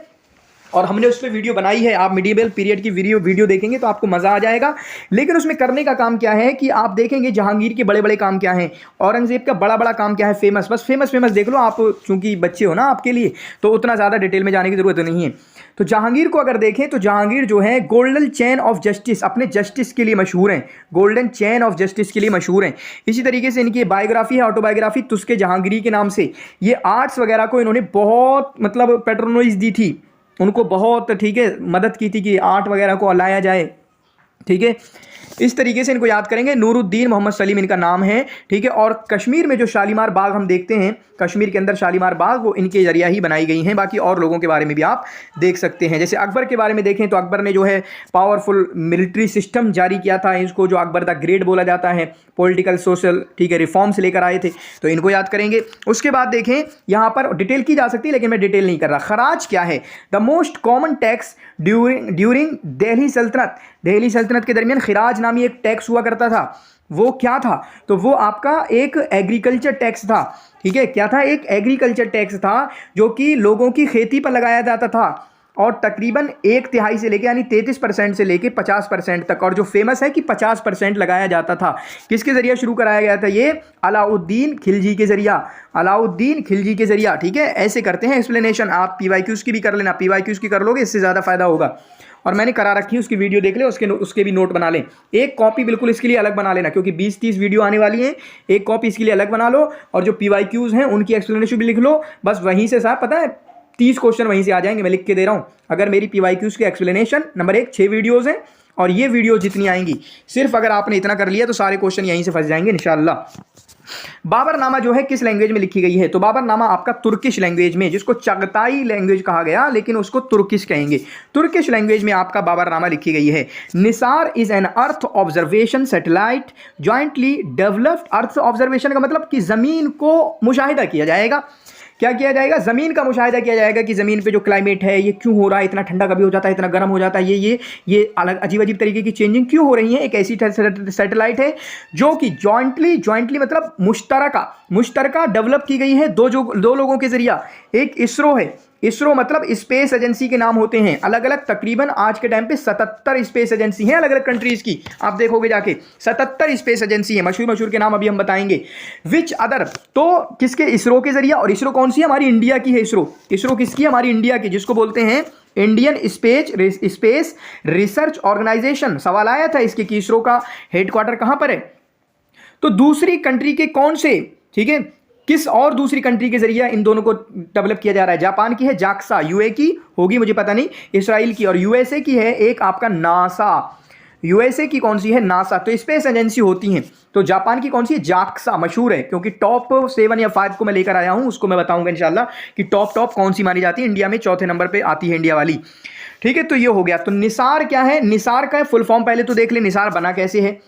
और हमने उस पर वीडियो बनाई है, आप मिडीवल पीरियड की वीडियो देखेंगे तो आपको मज़ा आ जाएगा। लेकिन उसमें करने का काम क्या है कि आप देखेंगे जहांगीर के बड़े बड़े काम क्या हैं, औरंगजेब का बड़ा बड़ा काम क्या है, फेमस, बस फेमस देख लो आप, चूंकि बच्चे हो ना आपके लिए तो उतना ज़्यादा डिटेल में जाने की ज़रूरत नहीं है। तो जहांगीर को अगर देखें तो जहांगीर जो है गोल्डन चेन ऑफ जस्टिस, अपने जस्टिस के लिए मशहूर हैं, गोल्डन चेन ऑफ जस्टिस के लिए मशहूर हैं। इसी तरीके से इनकी बायोग्राफी है, ऑटोबायोग्राफी तुस्के जहांगीरी के नाम से। ये आर्ट्स वगैरह को इन्होंने बहुत मतलब पैट्रोनाइज दी थी, उनको बहुत, ठीक है, मदद की थी कि आर्ट वगैरह को लाया जाए, ठीक है। इस तरीके से इनको याद करेंगे। नूरुद्दीन मोहम्मद सलीम इनका नाम है, ठीक है। और कश्मीर में जो शालीमार बाग हम देखते हैं, कश्मीर के अंदर शालीमार बाग, वो इनके जरिया ही बनाई गई हैं। बाकी और लोगों के बारे में भी आप देख सकते हैं। जैसे अकबर के बारे में देखें तो अकबर ने जो है पावरफुल मिलिट्री सिस्टम जारी किया था, इसको जो अकबर द ग्रेट बोला जाता है, पॉलिटिकल सोशल, ठीक है, रिफॉर्म्स लेकर आए थे, तो इनको याद करेंगे। उसके बाद देखें यहाँ पर डिटेल की जा सकती है लेकिन मैं डिटेल नहीं कर रहा। खराज क्या है? The most common tax during Delhi सल्तनत, दिल्ली सल्तनत के दरमियान खिराज नामी एक टैक्स हुआ करता था। वो क्या था? तो वो आपका एक एग्रीकल्चर टैक्स था, ठीक है। क्या था? एक एग्रीकल्चर टैक्स था जो कि लोगों की खेती पर लगाया जाता था, और तकरीबन 1/3 से लेके यानी 33% से लेके 50% तक, और जो फेमस है कि 50% लगाया जाता था। किसके जरिए शुरू कराया गया था? ये अलाउद्दीन खिलजी के जरिया, अलाउद्दीन खिलजी के जरिया, ठीक है। ऐसे करते हैं एक्सप्लेनेशन। आप PYQs की भी कर लेना, PYQs की कर लोगे इससे ज़्यादा फायदा होगा। और मैंने करा रखी है, उसकी वीडियो देख ले, उसके भी नोट बना लें। एक कॉपी बिल्कुल इसके लिए अलग बना लेना, क्योंकि 20-30 वीडियो आने वाली हैं। एक कॉपी इसके लिए अलग बना लो, और जो PYQs हैं उनकी एक्सप्लेनेशन भी लिख लो। बस वहीं से साहब पता है 30 क्वेश्चन वहीं से आ जाएंगे, मैं लिख के दे रहा हूँ। अगर मेरी PYQs की एक्सप्लेनेशन नंबर 1 6 वीडियोज़ हैं, और ये वीडियो जितनी आएंगी, सिर्फ अगर आपने इतना कर लिया तो सारे क्वेश्चन यहीं से फंस जाएंगे इंशाअल्लाह। बाबरनामा जो है किस लैंग्वेज में लिखी गई है? तो बाबरनामा आपका तुर्किश लैंग्वेज में, जिसको चगताई लैंग्वेज कहा गया, लेकिन उसको तुर्किश कहेंगे। तुर्किश लैंग्वेज में आपका बाबरनामा लिखी गई है। Nisar is an earth observation satellite jointly developed. Earth observation का मतलब कि ज़मीन को मुशाहिदा किया जाएगा। क्या किया जाएगा? ज़मीन का मुशाहिदा किया जाएगा कि ज़मीन पे जो क्लाइमेट है ये क्यों हो रहा है, इतना ठंडा कभी हो जाता है, इतना गर्म हो जाता है, ये अलग अजीब अजीब तरीके की चेंजिंग क्यों हो रही है। एक ऐसी सैटेलाइट है जो कि जॉइंटली मतलब मुश्तरका डेवलप की गई है दो लोगों के जरिया। एक इसरो है, इसरो मतलब स्पेस एजेंसी के नाम होते हैं अलग अलग। तकरीबन आज के टाइम पे 77 स्पेस एजेंसी हैं अलग अलग कंट्रीज की, आप देखोगे जाके 77 स्पेस एजेंसी है। मशहूर के नाम अभी हम बताएंगे। विच अदर, तो किसके? इसरो के जरिए। और इसरो कौन सी है? हमारी इंडिया की है। इसरो किसकी है? हमारी इंडिया की, जिसको बोलते हैं इंडियन स्पेस रिसर्च ऑर्गेनाइजेशन। सवाल आया था इसके कि इसरो का हेडक्वार्टर कहां पर है? तो दूसरी कंट्री के कौन से, ठीक है, किस और दूसरी कंट्री के जरिए इन दोनों को डेवलप किया जा रहा है? जापान की है जाक्सा, यूए की होगी मुझे पता नहीं, इसराइल की, और यूएसए की है एक आपका नासा। यूएसए की कौन सी है? नासा। तो स्पेस एजेंसी होती हैं। तो जापान की कौन सी है? जाक्सा मशहूर है, क्योंकि टॉप 7 या 5 को मैं लेकर आया हूं, उसको मैं बताऊंगा इंशाल्लाह कि टॉप कौन सी मानी जाती है। इंडिया में 4थे नंबर पे आती है इंडिया वाली, ठीक है। तो ये हो गया। तो निसार क्या है? निसार का फुल फॉर्म पहले तो देख ले, निसार बना कैसे है?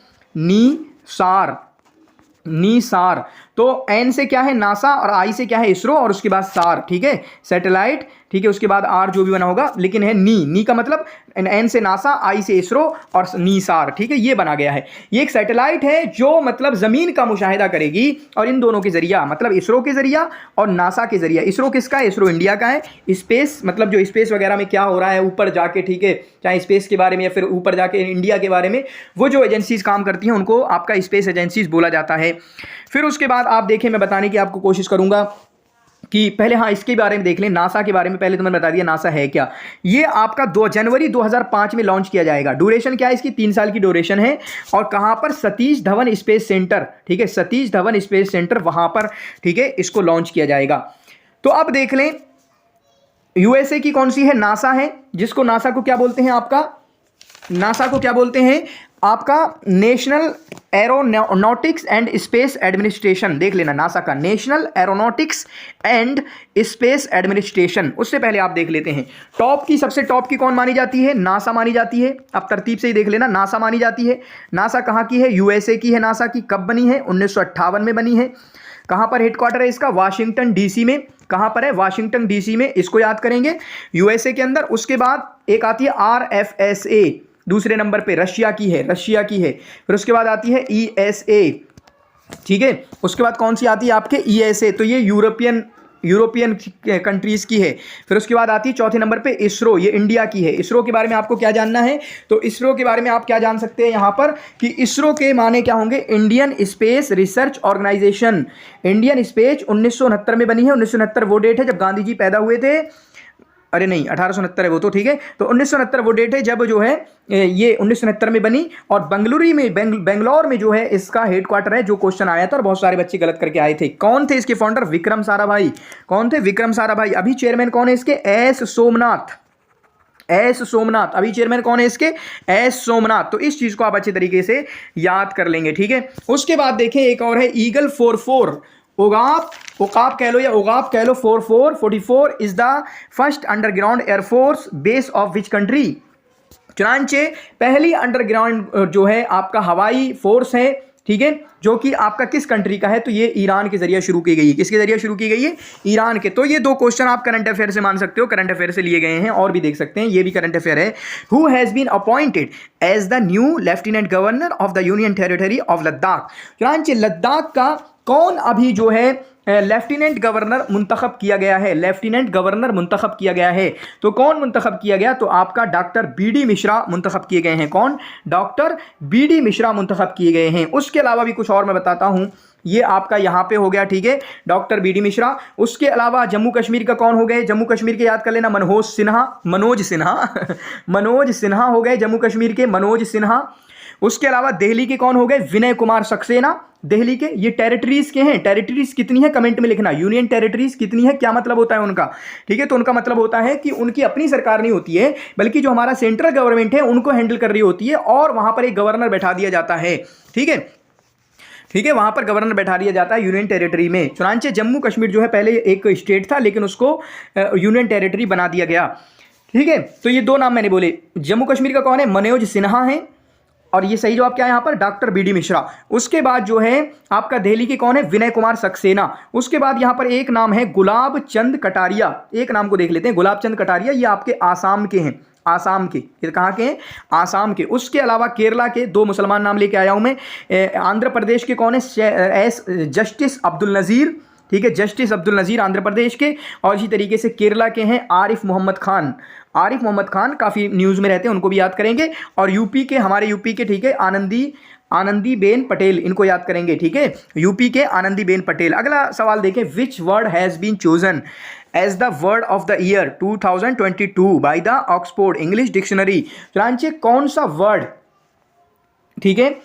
नीसार। तो एन से क्या है? नासा, और आई से क्या है? इसरो, और उसके बाद सार, ठीक है, सैटेलाइट, ठीक है। उसके बाद आर जो भी बना होगा, लेकिन है नी का मतलब एन से नासा, आई से इसरो, और नीसार, ठीक है। ये बना गया है। ये एक सैटेलाइट है जो मतलब जमीन का मुशाहिदा करेगी, और इन दोनों के जरिया, मतलब इसरो के जरिया और नासा के जरिया। इसरो किसका है? इसरो इंडिया का है। स्पेस मतलब जो स्पेस वगैरह में क्या हो रहा है ऊपर जाके, ठीक है, चाहे स्पेस के बारे में या फिर ऊपर जाके इंडिया के बारे में, वो जो एजेंसीज काम करती हैं उनको आपका स्पेस एजेंसीज बोला जाता है। फिर उसके बाद आप देखें, मैं बताने की आपको कोशिश करूंगा कि पहले हाँ इसके बारे में देख लें, नासा के बारे में। पहले तो मैंने बता दिया नासा है क्या। ये आपका 2 जनवरी 2005 में लॉन्च किया जाएगा। ड्यूरेशन क्या है इसकी? 3 साल की ड्यूरेशन है। और कहां पर? सतीश धवन स्पेस सेंटर, ठीक है, सतीश धवन स्पेस सेंटर, वहां पर, ठीक है, इसको लॉन्च किया जाएगा। तो अब देख लें, यूएसए की कौन सी है? नासा है, जिसको नासा को क्या बोलते हैं? आपका नासा को क्या बोलते हैं? आपका national aeronautics and space administration. देख लेना, नासा का national aeronautics and space administration. उससे पहले आप देख लेते हैं टॉप की, सबसे टॉप की कौन मानी जाती है? नासा मानी जाती है। अब तरतीब से ही देख लेना, नासा मानी जाती है। नासा कहाँ की है? यूएसए की है। नासा की कब बनी है? 1958 में बनी है। कहाँ पर हेडक्वार्टर है इसका? वाशिंगटन डीसी में। कहाँ पर है? वाशिंगटन डीसी में। इसको याद करेंगे, यूएसए के अंदर। उसके बाद एक आती है RFSA, दूसरे नंबर पे रशिया की है, फिर उसके बाद आती है ESA, ठीक है। उसके बाद कौन सी आती है आपके? ESA, तो ये यूरोपियन कंट्रीज की है। फिर उसके बाद आती है 4थे नंबर पे इसरो, ये इंडिया की है। इसरो के बारे में आपको क्या जानना है? तो इसरो के बारे में आप क्या जान सकते हैं यहाँ पर कि इसरो के माने क्या होंगे? Indian space research organisation. Indian space 1969 में बनी है। 1969 वो डेट है जब गांधी जी पैदा हुए थे। अरे नहीं 1869 है वो तो, ठीक है। तो 1969 वो डेट है जब जो है ये 1969 में बनी, और बेंगलुरु में बेंगलोर में जो है इसका हेडक्वार्टर है, जो क्वेश्चन आया था और बहुत सारे बच्चे गलत करके आए थे। कौन थे इसके फाउंडर? विक्रम साराभाई। कौन थे? विक्रम साराभाई। अभी चेयरमैन कौन है इसके? एस सोमनाथ। एस सोमनाथ अभी चेयरमैन कौन है इसके? एस सोमनाथ। तो इस चीज को आप अच्छे तरीके से याद कर लेंगे, ठीक है। उसके बाद देखें एक और है ईगल 44, ओकाप कह लो या ओगाप कह लो, 44 is the first underground air force base of which country? चुनांचे पहली अंडरग्राउंड जो है आपका हवाई फोर्स है, ठीक है, जो कि आपका किस कंट्री का है? तो ये ईरान के जरिए शुरू की गई है। किसके जरिए शुरू की गई है? ईरान के। तो ये दो क्वेश्चन आप करंट अफेयर से मान सकते हो, करंट अफेयर से लिए गए हैं, और भी देख सकते हैं, ये भी करंट अफेयर है। Who has been appointed as the new lieutenant governor of the union territory of Ladakh? चुनांचे लद्दाख का कौन अभी जो है लेफ्टिनेंट गवर्नर मुंतखब किया गया है? लेफ्टिनेंट गवर्नर मुंतखब किया गया है। तो कौन मुंतखब किया गया? तो आपका डॉक्टर बीडी मिश्रा मुंतखब किए गए हैं। कौन? डॉक्टर बीडी मिश्रा मुंतखब किए गए हैं। उसके अलावा भी कुछ और मैं बताता हूं, ये आपका यहां पे हो गया, ठीक है, डॉक्टर बीडी मिश्रा। उसके अलावा जम्मू कश्मीर का कौन हो गए? जम्मू कश्मीर के याद कर लेना, मनोज सिन्हा मनोज सिन्हा हो गए जम्मू कश्मीर के, मनोज सिन्हा। उसके अलावा दिल्ली के कौन हो गए? विनय कुमार सक्सेना। दिल्ली के ये टेरिटरीज के हैं। टेरिटरीज कितनी है कमेंट में लिखना, यूनियन टेरिटरीज कितनी है, क्या मतलब होता है उनका, ठीक है। तो उनका मतलब होता है कि उनकी अपनी सरकार नहीं होती है, बल्कि जो हमारा सेंट्रल गवर्नमेंट है उनको हैंडल कर रही होती है, और वहां पर एक गवर्नर बैठा दिया जाता है, ठीक है, ठीक है, वहां पर गवर्नर बैठा दिया जाता है यूनियन टेरिटरी में। चुनांचे जम्मू कश्मीर जो है पहले एक स्टेट था, लेकिन उसको यूनियन टेरिटरी बना दिया गया, ठीक है। तो ये दो नाम मैंने बोले। जम्मू कश्मीर का कौन है? मनोज सिन्हा है, और ये सही जवाब क्या है यहाँ पर? Doctor BD Mishra. उसके बाद जो है आपका दिल्ली के कौन है? विनय कुमार सक्सेना। उसके बाद यहाँ पर एक नाम है गुलाब चंद कटारिया। एक नाम को देख लेते हैं, गुलाब चंद कटारिया, ये आपके आसाम के हैं, आसाम के। ये कहाँ के हैं? आसाम के। उसके अलावा केरला के दो मुसलमान नाम लेके आया हूं मैं। आंध्र प्रदेश के कौन है? जस्टिस अब्दुल नज़ीर, ठीक है, जस्टिस अब्दुल नज़ीर आंध्र प्रदेश के। और इसी तरीके से केरला के हैं आरिफ मोहम्मद खान। आरिफ मोहम्मद खान काफ़ी न्यूज़ में रहते हैं, उनको भी याद करेंगे। और यूपी के, हमारे यूपी के, ठीक है, आनंदी बेन पटेल, इनको याद करेंगे, ठीक है, यूपी के आनंदी बेन पटेल। अगला सवाल देखें, which word has been chosen as the word of the year 2022 by the Oxford English dictionary? चुनांचे कौन सा वर्ड, ठीक है,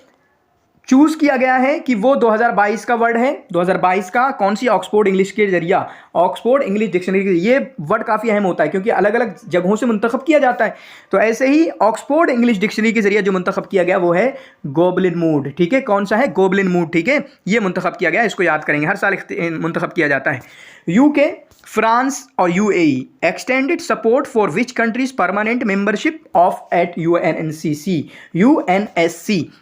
चूज किया गया है कि वो 2022 का वर्ड है? 2022 का कौन सी? ऑक्सफोर्ड इंग्लिश के जरिए, ऑक्सफोर्ड इंग्लिश डिक्शनरी। ये वर्ड काफ़ी अहम होता है क्योंकि अलग अलग जगहों से मुंतखब किया जाता है। तो ऐसे ही ऑक्सफोर्ड इंग्लिश डिक्शनरी के जरिए जो मुंतखब किया गया वो है गोबलिन मूड, ठीक है। कौन सा है? गोबलिन मूड, ठीक है, ये मुंतखब किया गया, इसको याद करेंगे, हर साल मुंतखब किया जाता है। यूके, फ्रांस और UAE extended support for which countries permanent membership of at UNSC.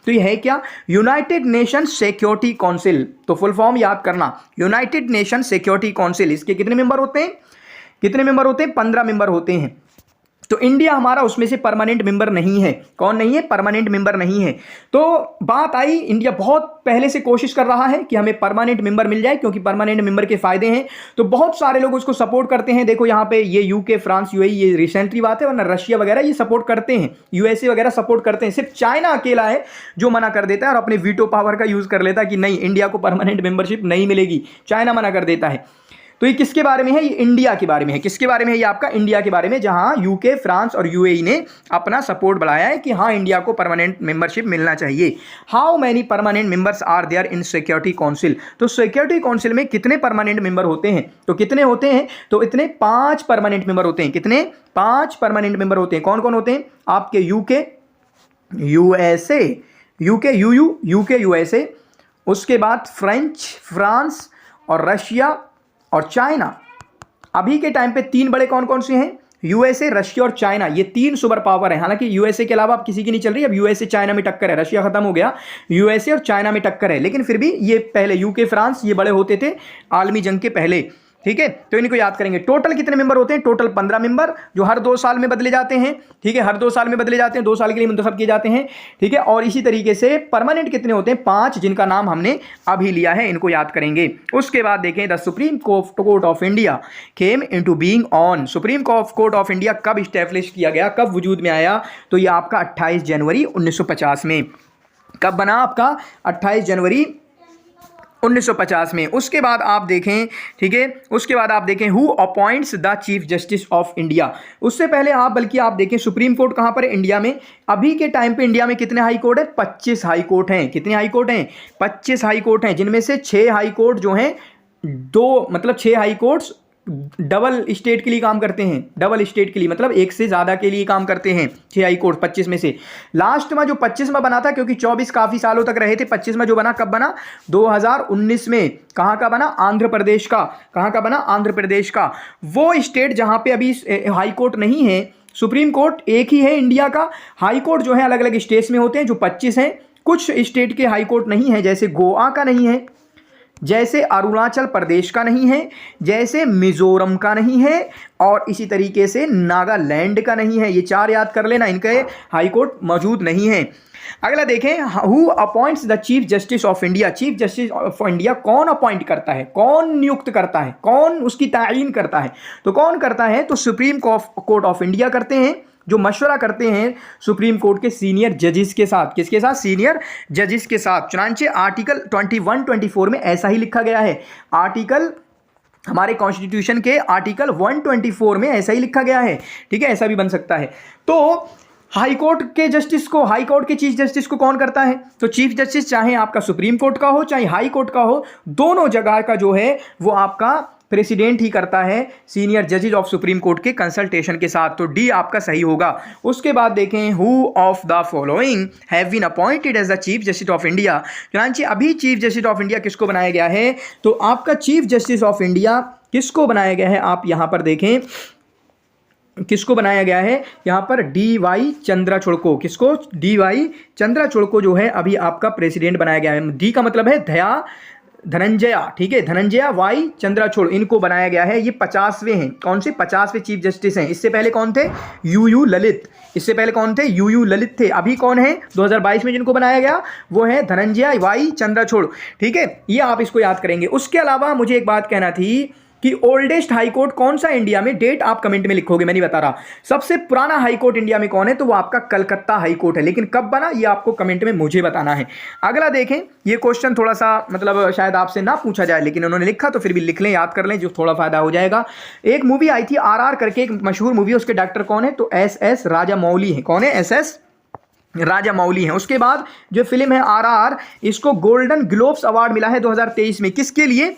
तो ये है क्या? United Nation Security Council. तो फुल फॉर्म याद करना, यूनाइटेड नेशन सिक्योरिटी काउंसिल। इसके कितने मेंबर होते हैं? कितने मेंबर होते हैं? 15 मेंबर होते हैं। तो इंडिया हमारा उसमें से परमानेंट मेंबर नहीं है। कौन नहीं है? परमानेंट मेंबर नहीं है। तो बात आई, इंडिया बहुत पहले से कोशिश कर रहा है कि हमें परमानेंट मेंबर मिल जाए, क्योंकि परमानेंट मेंबर के फायदे हैं। तो बहुत सारे लोग उसको सपोर्ट करते हैं। देखो यहाँ पे ये यूके, फ्रांस, यूएई, ये रिसेंटली बात है, वरना रशिया वगैरह ये सपोर्ट करते हैं, यूएसए वगैरह सपोर्ट करते हैं। सिर्फ चाइना अकेला है जो मना कर देता है और अपने वीटो पावर का यूज कर लेता है कि नहीं, इंडिया को परमानेंट मेंबरशिप नहीं मिलेगी। चाइना मना कर देता है। तो ये किसके बारे में है? ये इंडिया के बारे में है। किसके बारे में है? ये आपका इंडिया के बारे में, जहां यूके, फ्रांस और यूएई ने अपना सपोर्ट बढ़ाया है कि हाँ, इंडिया को परमानेंट मेंबरशिप मिलना चाहिए। How many permanent members are there in Security Council? तो सिक्योरिटी काउंसिल में कितने परमानेंट मेंबर होते हैं? तो कितने होते हैं? तो इतने 5 परमानेंट मेंबर होते हैं। कितने? 5 परमानेंट मेंबर होते हैं। कौन कौन होते हैं? आपके UK, USA, UK, UK, USA, उसके बाद फ्रांस और रशिया और चाइना। अभी के टाइम पे 3 बड़े कौन कौन से हैं? यूएसए, रशिया और चाइना। ये 3 सुपर पावर है। हालांकि यूएसए के अलावा अब किसी की नहीं चल रही। अब यूएसए चाइना में टक्कर है, रशिया खत्म हो गया, यूएसए और चाइना में टक्कर है। लेकिन फिर भी ये पहले यूके, फ्रांस ये बड़े होते थे आलमी जंग के पहले, ठीक है। तो इनको याद करेंगे। टोटल कितने मेंबर होते हैं? टोटल 15 मेंबर, जो हर 2 साल में बदले जाते हैं, ठीक है, हर 2 साल में बदले जाते हैं, 2 साल के लिए मुंतखब किए जाते हैं, ठीक है। और इसी तरीके से परमानेंट कितने होते हैं? 5, जिनका नाम हमने अभी लिया है, इनको याद करेंगे। उसके बाद देखें, the supreme court of India came into being on. Supreme court of India कब इस्टेब्लिश किया गया, कब वजूद में आया? तो ये आपका 28 जनवरी 1950 में। कब बना? आपका 28 जनवरी 1950 में। उसके बाद आप देखें, ठीक है, उसके बाद आप देखें who appoints the chief justice of India. उससे पहले आप बल्कि आप देखें सुप्रीम कोर्ट कहां पर है इंडिया में। अभी के टाइम पे इंडिया में कितने हाई कोर्ट है? 25 हाई कोर्ट हैं। कितने हाई कोर्ट हैं? 25 हाई कोर्ट हैं, जिनमें से 6 हाई कोर्ट जो हैं, दो मतलब 6 हाई कोर्ट्स डबल स्टेट के लिए काम करते हैं। डबल स्टेट के लिए मतलब एक से ज्यादा के लिए काम करते हैं 6 हाई कोर्ट 25 में से। लास्ट में जो 25 में बना था, क्योंकि 24 काफी सालों तक रहे थे, 25 में जो बना कब बना? 2019 में। कहां का बना? आंध्र प्रदेश का। कहां का बना? आंध्र प्रदेश का। वो स्टेट जहां पे अभी हाई कोर्ट नहीं है, सुप्रीम कोर्ट एक ही है इंडिया का। हाई कोर्ट जो है अलग अलग स्टेट्स में होते हैं, जो 25 हैं। कुछ स्टेट के हाई कोर्ट नहीं है, जैसे गोवा का नहीं है, जैसे अरुणाचल प्रदेश का नहीं है, जैसे मिजोरम का नहीं है, और इसी तरीके से नागालैंड का नहीं है। ये 4 याद कर लेना, इनके हाई कोर्ट मौजूद नहीं है। अगला देखें, who appoints the chief justice of India. Chief justice of India कौन अपॉइंट करता है, कौन नियुक्त करता है, कौन उसकी तायीन करता है? तो कौन करता है? तो सुप्रीम कोर्ट ऑफ इंडिया करते हैं, जो मशवरा करते हैं सुप्रीम कोर्ट के सीनियर जजेस के साथ। किसके साथ? सीनियर जजेस के साथ। चुनांचे आर्टिकल 21-24 में ऐसा ही लिखा गया है। आर्टिकल हमारे कॉन्स्टिट्यूशन के आर्टिकल 124 में ऐसा ही लिखा गया है, ठीक है, ऐसा भी बन सकता है। तो हाई कोर्ट के जस्टिस को, हाई कोर्ट के चीफ जस्टिस को कौन करता है? तो चीफ जस्टिस चाहे आपका सुप्रीम कोर्ट का हो चाहे हाई कोर्ट का हो, दोनों जगह का जो है वो आपका प्रेसिडेंट ही करता है, सीनियर जजेस ऑफ सुप्रीम कोर्ट के कंसल्टेशन के साथ। तो डी आपका सही होगा। उसके बाद देखें, who of the following have been appointed as the chief justice of India. चुनांची अभी चीफ जस्टिस ऑफ इंडिया किसको बनाया गया है? तो आपका चीफ जस्टिस ऑफ इंडिया किसको बनाया गया है? आप यहां पर देखें किसको बनाया गया है यहां पर? डी.वाई. चंद्रचूड़ को। किसको? डी.वाई. चंद्रचूड़ को जो है अभी आपका प्रेसिडेंट बनाया गया है। डी का मतलब है धनंजया, ठीक है, धनंजया वाई चंद्रचूड़, इनको बनाया गया है। ये 50वें हैं। कौन से? 50वें चीफ जस्टिस हैं। इससे पहले कौन थे? यू ललित। इससे पहले कौन थे? यू ललित थे। अभी कौन है 2022 में जिनको बनाया गया? वो है धनंजया वाई चंद्रचूड़, ठीक है, ये आप इसको याद करेंगे। उसके अलावा मुझे एक बात कहना थी कि ओल्डेस्ट हाई कोर्ट कौन सा इंडिया में? डेट आप कमेंट में लिखोगे, मैं नहीं बता रहा। सबसे पुराना हाई कोर्ट इंडिया में कौन है? तो वो आपका कलकत्ता हाई कोर्ट है। लेकिन कब बना ये आपको कमेंट में मुझे बताना है। अगला देखें, ये क्वेश्चन थोड़ा सा मतलब शायद आपसे ना पूछा जाए, लेकिन उन्होंने लिखा तो फिर भी लिख लें, याद कर लें, जो थोड़ा फायदा हो जाएगा। एक मूवी आई थी RR करके, एक मशहूर मूवी, उसके डायरेक्टर कौन है? तो SS राजामौली है। कौन है? SS राजामौली है। उसके बाद जो फिल्म है RR, इसको गोल्डन ग्लोब्स अवार्ड मिला है 2023 में। किसके लिए?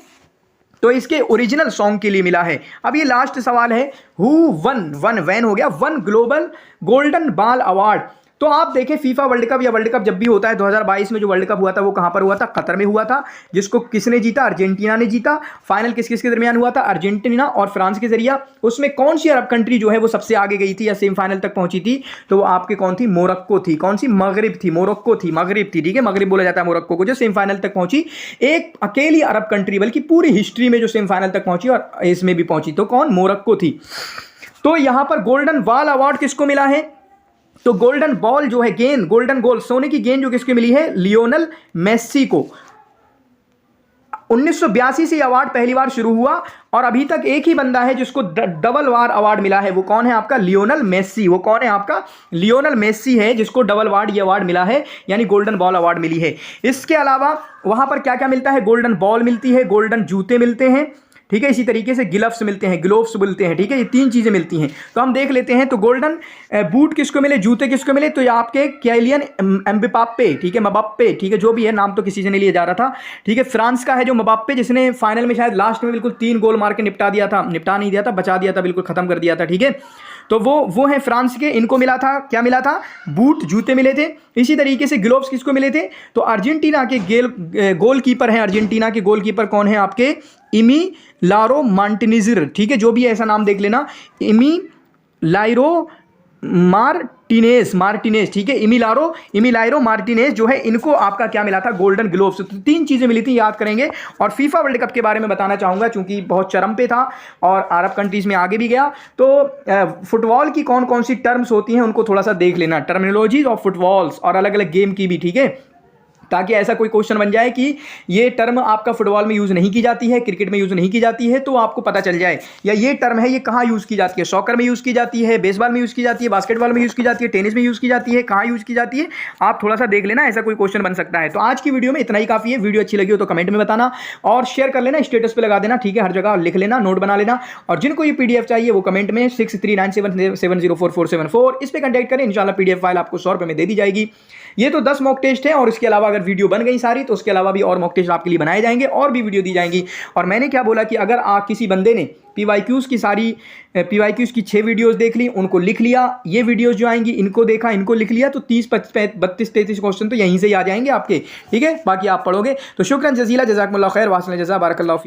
तो इसके ओरिजिनल सॉन्ग के लिए मिला है। अब ये लास्ट सवाल है, हु वैन हो गया, one global golden ball award. तो आप देखें फीफा वर्ल्ड कप या वर्ल्ड कप जब भी होता है, 2022 में जो वर्ल्ड कप हुआ था वो कहां पर हुआ था? कतर में हुआ था। जिसको किसने जीता? अर्जेंटीना ने जीता। फाइनल किस किस के दरमियान हुआ था? अर्जेंटीना और फ्रांस के जरिए। उसमें कौन सी अरब कंट्री जो है वो सबसे आगे गई थी या सेमीफाइनल तक पहुंची थी? तो वो आपके कौन थी? मोरक्को थी। कौन सी? मगरिब थी, मोरक्को थी, मगरिब थी, ठीक है, मगरिब बोला जाता है मोरक्को को, जो सेमीफाइनल तक पहुंची। एक अकेली अरब कंट्री बल्कि पूरी हिस्ट्री में जो सेमीफाइनल तक पहुंची और इसमें भी पहुंची, तो कौन? मोरक्को थी। तो यहां पर गोल्डन बॉल अवार्ड किसको मिला है? तो गोल्डन बॉल जो है, गेंद, गोल्डन गोल, सोने की गेंद, जो किसको मिली है? लियोनल मेस्सी को। 1982 से अवार्ड पहली बार शुरू हुआ और अभी तक एक ही बंदा है जिसको डबल बार अवार्ड मिला है। वो कौन है आपका? Lionel Messi. वो कौन है आपका? लियोनल मेस्सी है, जिसको डबल बार ये अवार्ड मिला है, यानी गोल्डन बॉल अवार्ड मिली है। इसके अलावा वहां पर क्या क्या मिलता है? गोल्डन बॉल मिलती है, गोल्डन जूते मिलते हैं, ठीक है, इसी तरीके से ग्लव्स मिलते हैं, ग्लोव्स मिलते हैं, ठीक है, ये 3 चीजें मिलती हैं। तो हम देख लेते हैं। तो गोल्डन बूट किसको मिले? जूते किसको मिले? तो ये आपके किलियन एम्बाप्पे, ठीक है, मबाप्पे, ठीक है, जो भी है, नाम तो किसी से नहीं लिया जा रहा था, ठीक है, फ्रांस का है जो मबाप्पे, जिसने फाइनल में शायद लास्ट में बिल्कुल 3 गोल मार के निपटा नहीं दिया था, बचा दिया था, बिल्कुल खत्म कर दिया था, ठीक है। तो वो है फ्रांस के। इनको मिला था, क्या मिला था? बूट, जूते मिले थे। इसी तरीके से ग्लोव्स किसको मिले थे? तो अर्जेंटीना के गोलकीपर हैं, अर्जेंटीना के गोलकीपर कौन है आपके? इमी लारो मार्टिनेज, ठीक है, जो भी है ऐसा नाम देख लेना, इमी लाइरो मार्टिनेज, ठीक है, इमिलारो मार्टिनेज जो है, इनको आपका क्या मिला था? Golden gloves. तो 3 चीजें मिली थी, याद करेंगे। और फीफा वर्ल्ड कप के बारे में बताना चाहूंगा, चूंकि बहुत चरम पे था और अरब कंट्रीज में आगे भी गया। तो फुटबॉल की कौन कौन सी टर्म्स होती हैं उनको थोड़ा सा देख लेना, टर्मिनोलॉजीज ऑफ फुटबॉल्स, और अलग अलग गेम की भी, ठीक है। ताकि ऐसा कोई क्वेश्चन बन जाए कि ये टर्म आपका फुटबॉल में यूज़ नहीं की जाती है, क्रिकेट में यूज़ नहीं की जाती है, तो आपको पता चल जाए, या ये टर्म है ये कहाँ यूज़ की जाती है, सॉकर में यूज़ की जाती है, बेसबॉल में यूज़ की जाती है, बास्केटबॉल में यूज़ की जाती है, टेनिस में यूज़ की जाती है, कहाँ यूज़ की जाती है, आप थोड़ा सा देख लेना, ऐसा कोई क्वेश्चन बन सकता है। तो आज की वीडियो में इतना ही काफ़ी है। वीडियो अच्छी लगी हो तो कमेंट में बताना और शेयर कर लेना, स्टेटस पे लगा देना, ठीक है, हर जगह लिख लेना, नोट बना लेना। और जिनको ये पीडीएफ चाहिए वो कमेंट में 6397704474 इस पे कांटेक्ट करें, इंशाल्लाह पीडीएफ फाइल आपको 100 रुपये में दे दी जाएगी। ये तो 10 मॉक टेस्ट है और इसके अलावा अगर वीडियो बन गई सारी तो उसके अलावा भी और मॉक टेस्ट आपके लिए बनाए जाएंगे और भी वीडियो दी जाएंगी। और मैंने क्या बोला कि अगर किसी बंदे ने पीवाईक्यूज की सारी पीवाईक्यूज की 6 वीडियोस देख ली, उनको लिख लिया, ये वीडियोस जो आएंगी इनको देखा, इनको लिख लिया, तो 30 32 33 क्वेश्चन तो यहीं से ही आ जाएंगे आपके, ठीक है। बाकी आप पढ़ोगे तो शुक्रन जजीला, जज़ाकुमुल्लाह खैर, वासल जज़ा, बारकल्लाहु फीक।